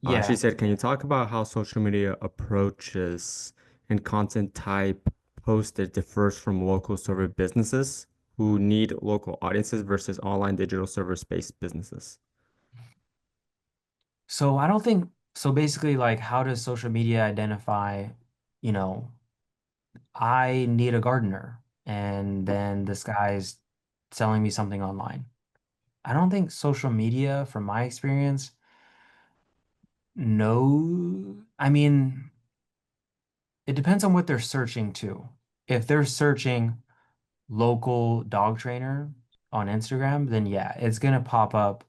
She Yeah. said, can you talk about how social media approaches and content type posted differs from local server businesses who need local audiences versus online digital service-based businesses? So I don't think so basically like how does social media identify, you know, I need a gardener and then this guy's selling me something online. I don't think social media, from my experience, no, I mean, it depends on what they're searching to. If they're searching local dog trainer on Instagram, then yeah, it's gonna pop up.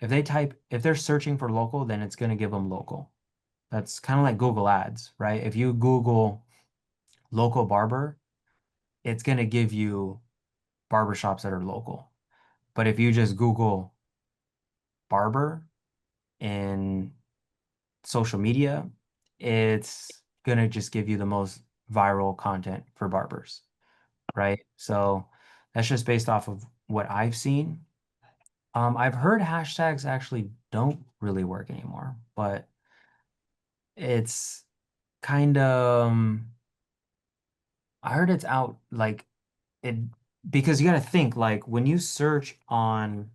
If they're searching for local, then it's gonna give them local. That's kind of like Google Ads, right? If you Google local barber, it's gonna give you barbershops that are local. But if you just Google barber in social media, it's gonna just give you the most viral content for barbers, right? So that's just based off of what I've seen. I've heard hashtags actually don't really work anymore, but it's kind of, I heard it's out like it because you got to think like when you search on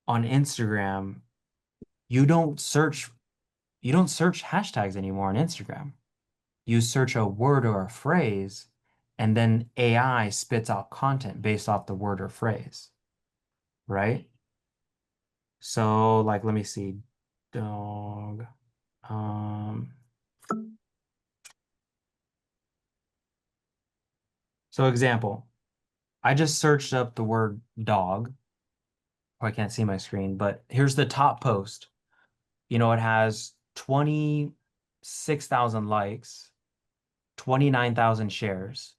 Instagram, you don't search you don't search hashtags anymore on Instagram. You search a word or a phrase, and then AI spits out content based off the word or phrase, right? So like let me see. Dog. Um, so example, I just searched up the word dog. Oh, I can't see my screen, but here's the top post. It has 26,000 likes, 29,000 shares.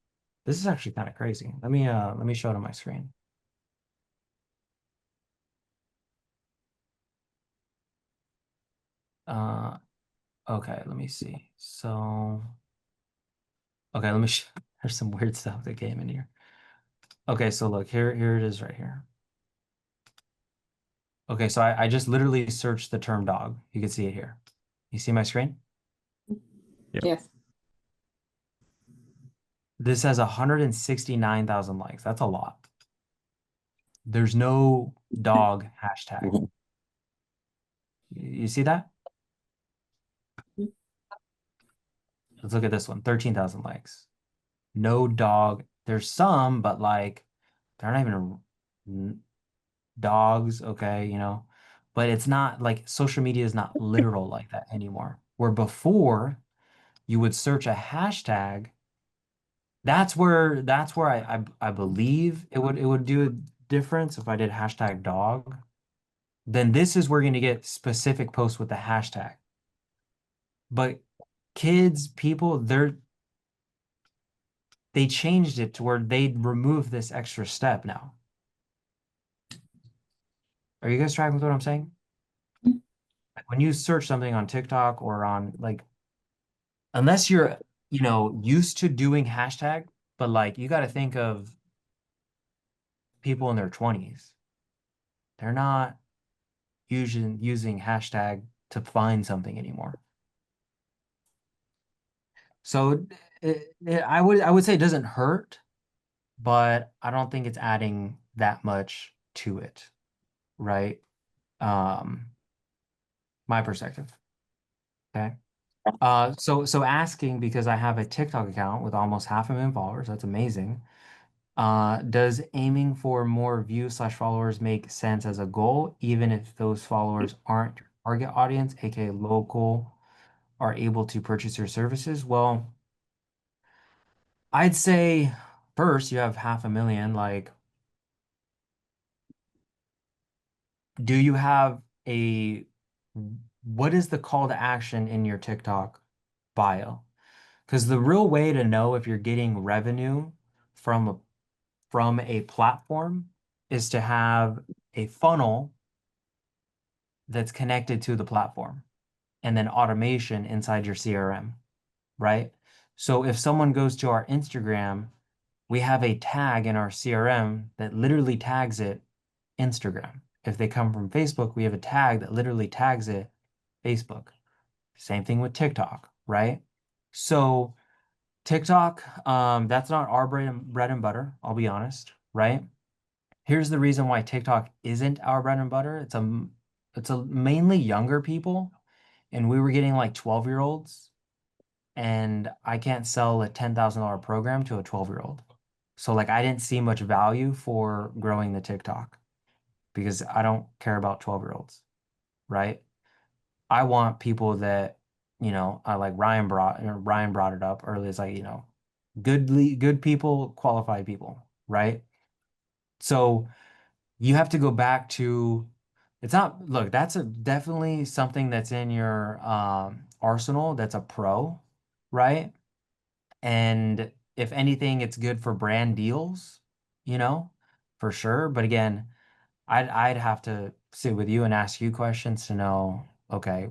This is actually kind of crazy. Let me show it on my screen. Uh okay, let me see. So, okay, let me there's some weird stuff that came in here. Okay, so look, here it is right here. Okay, so I just literally searched the term dog. You can see it here. You see my screen? Yeah. Yes. This has 169,000 likes. That's a lot. There's no dog hashtag. You see that? Let's look at this one. 13,000 likes. No dog. There's some, but like they're not even dogs, okay, But it's not like social media is not literal like that anymore. Where before you would search a hashtag, that's where I believe it would do a difference if I did hashtag dog. Then this is where you're gonna get specific posts with the hashtag. But kids, people, they changed it to where they remove this extra step now. Are you guys tracking with what I'm saying? Like when you search something on TikTok or on like, unless you're, used to doing hashtag, but like you got to think of people in their 20s. They're not using hashtag to find something anymore. So I would say it doesn't hurt, but I don't think it's adding that much to it, right? Um, my perspective. Okay. So asking because I have a TikTok account with almost 500,000 followers, that's amazing. Does aiming for more views slash followers make sense as a goal, even if those followers aren't your target audience, aka local, are able to purchase your services? Well, I'd say first you have 500,000. Like, do you have what is the call to action in your TikTok bio? Because the real way to know if you're getting revenue from a platform is to have a funnel that's connected to the platform and then automation inside your CRM, right? So if someone goes to our Instagram, we have a tag in our CRM that literally tags it Instagram. If they come from Facebook, we have a tag that literally tags it Facebook. Same thing with TikTok, right? So TikTok, that's not our bread and butter, I'll be honest, right? Here's the reason why TikTok isn't our bread and butter. It's a mainly younger people, and we were getting like 12-year-olds, and I can't sell a $10,000 program to a 12-year-old. So like I didn't see much value for growing the TikTok because I don't care about 12-year-olds, right? I want people that, I like Ryan brought it up earlier. It's like, good people, qualified people, right? So you have to go back to it's not look, that's definitely something that's in your arsenal that's a pro, right? And if anything, it's good for brand deals, you know, for sure. But again, I'd have to sit with you and ask you questions to know, okay,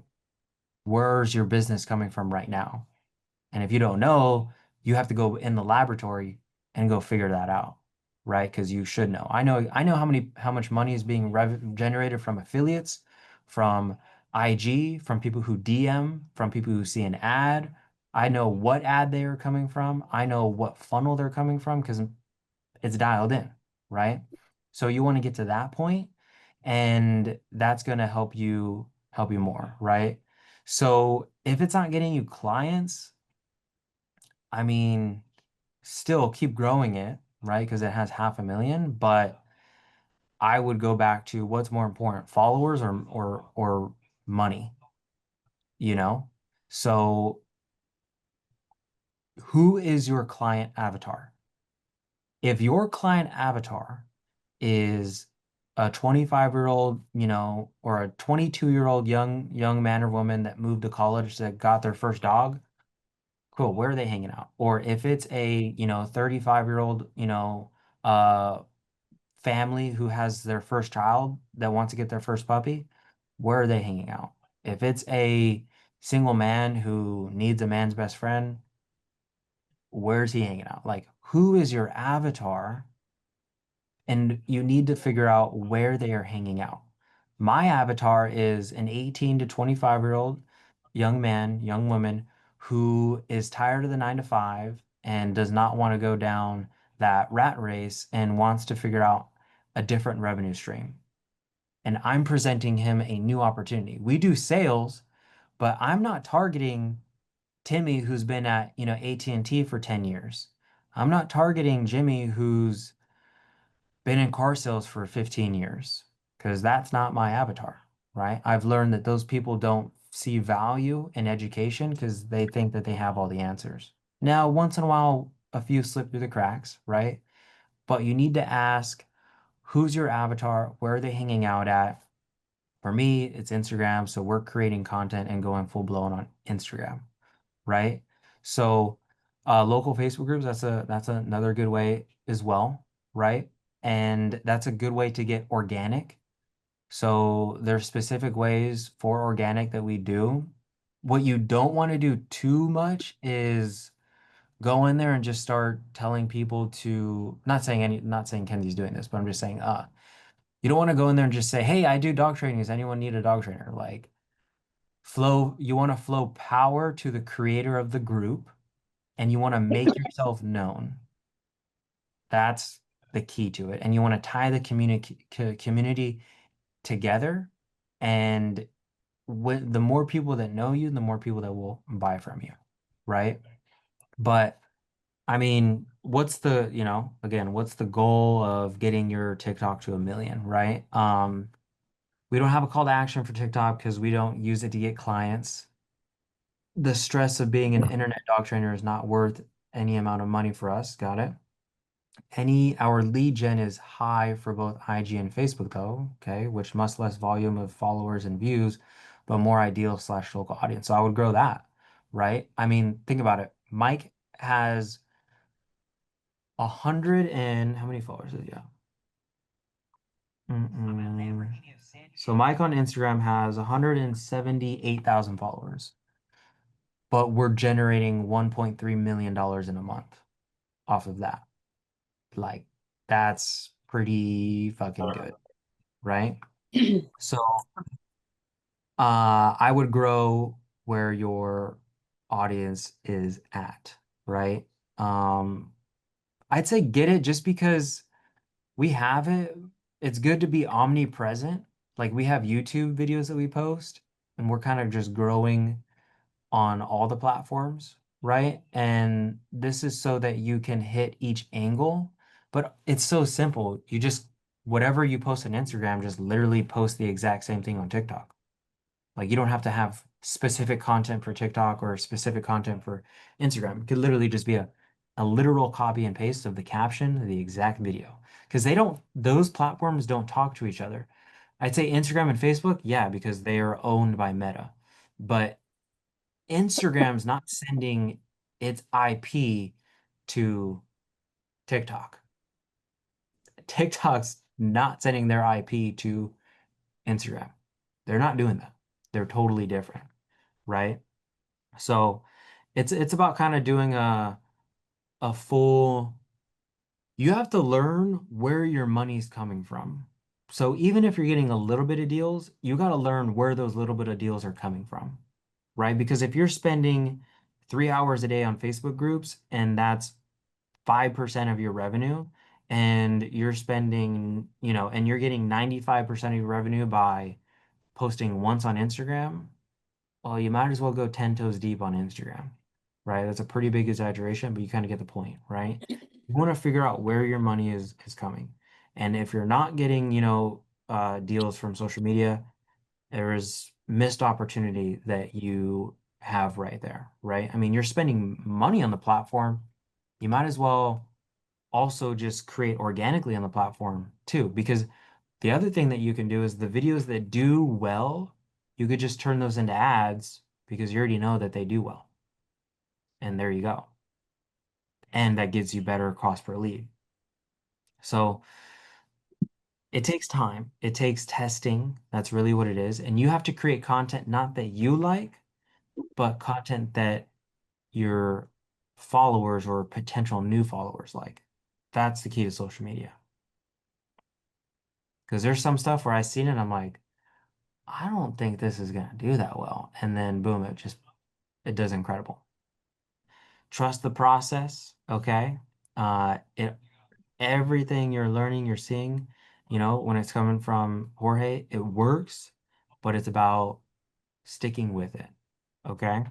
where's your business coming from right now? And if you don't know, you have to go in the laboratory and go figure that out, right? Because you should know. I know how much money is being generated from affiliates, from IG, from people who DM, from people who see an ad. I know what ad they are coming from. I know what funnel they're coming from because it's dialed in, right? So you want to get to that point, and that's going to help you more, right? So if it's not getting you clients, I mean, still keep growing it, right? Because it has 500,000, but I would go back to what's more important, followers or money, you know? So who is your client avatar? If your client avatar is a 25-year-old, or a 22-year-old young man or woman that moved to college that got their first dog, cool, where are they hanging out? Or if it's a, 35-year-old, uh family who has their first child that wants to get their first puppy, where are they hanging out? If it's a single man who needs a man's best friend, where's he hanging out? Like, who is your avatar? And you need to figure out where they are hanging out. My avatar is an 18 to 25-year-old young man, young woman who is tired of the 9 to 5 and does not want to go down that rat race and wants to figure out a different revenue stream. And I'm presenting him a new opportunity. We do sales, but I'm not targeting Timmy who's been at, AT&T for 10 years. I'm not targeting Jimmy who's been in car sales for 15 years because that's not my avatar, right? I've learned that those people don't see value in education because they think that they have all the answers. Now, once in a while, a few slip through the cracks, right? But you need to ask who's your avatar? Where are they hanging out at? For me, it's Instagram. So we're creating content and going full blown on Instagram, right? So local Facebook groups, that's another good way as well, right? And that's a good way to get organic. So there's specific ways for organic that we do. What you don't want to do too much is go in there and just start telling people to, not saying Kenzi's doing this, but I'm just saying, you don't want to go in there and just say, hey, I do dog training. Does anyone need a dog trainer? Like you want to flow power to the creator of the group and you want to make yourself known. That's the key to it. And you want to tie the community together. And with the more people that know you, the more people that will buy from you, right? But I mean, again, what's the goal of getting your TikTok to 1 million, right? We don't have a call to action for TikTok because we don't use it to get clients. The stress of being an internet dog trainer is not worth any amount of money for us. Got it? Our lead gen is high for both IG and Facebook though, okay, which much less volume of followers and views, but more ideal slash local audience. So I would grow that, right? I mean, think about it. Mike has 100 and how many followers does he have? So Mike on Instagram has 178,000 followers, but we're generating $1.3 million in a month off of that. Like, that's pretty fucking good, right? So, I would grow where your audience is at, right? Um, I'd say get it just because we have it. It's good to be omnipresent. Like we have YouTube videos that we post, and we're kind of just growing on all the platforms, right? And this is so that you can hit each angle, but it's so simple. You just, whatever you post on Instagram, just literally post the exact same thing on TikTok. Like you don't have to have specific content for TikTok or specific content for Instagram. It could literally just be a literal copy and paste of the caption of the exact video. Because those platforms don't talk to each other. I'd say Instagram and Facebook, yeah, because they are owned by Meta. But Instagram's not sending its IP to TikTok. TikTok's not sending their IP to Instagram. They're not doing that. They're totally different, right? So it's about kind of doing a full you have to learn where your money's coming from. So even if you're getting a little bit of deals, you got to learn where those little bit of deals are coming from, right? Because if you're spending 3 hours a day on Facebook groups and that's 5% of your revenue, and you're spending, and you're getting 95% of your revenue by posting once on Instagram, well, you might as well go 10 toes deep on Instagram, right? That's a pretty big exaggeration, but you kind of get the point, right? You want to figure out where your money is coming. And if you're not getting, deals from social media, there is missed opportunity that you have right there, right? I mean, you're spending money on the platform. You might as well also just create organically on the platform too, because the other thing that you can do is the videos that do well, you could just turn those into ads because you already know that they do well. And there you go. And that gives you better cost per lead. So it takes time, it takes testing. That's really what it is. And you have to create content not that you like, but content that your followers or potential new followers like. That's the key to social media. Because there's some stuff where I've seen it, I'm like, I don't think this is gonna do that well. And then boom, it does incredible. Trust the process, okay? It everything you're learning, you're seeing, when it's coming from Jorge, it works, but it's about sticking with it, okay?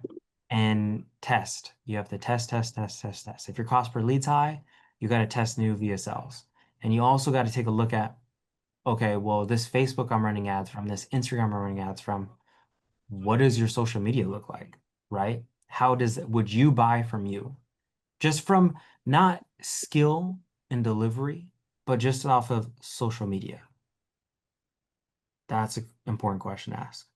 And test. You have to test, test, test, test, test. If your cost per lead's high, you got to test new VSLs. And you also got to take a look at, okay, well, this Facebook I'm running ads from, this Instagram I'm running ads from, what does your social media look like, right? Would you buy from you? Just from not skill and delivery, but just off of social media? That's an important question to ask.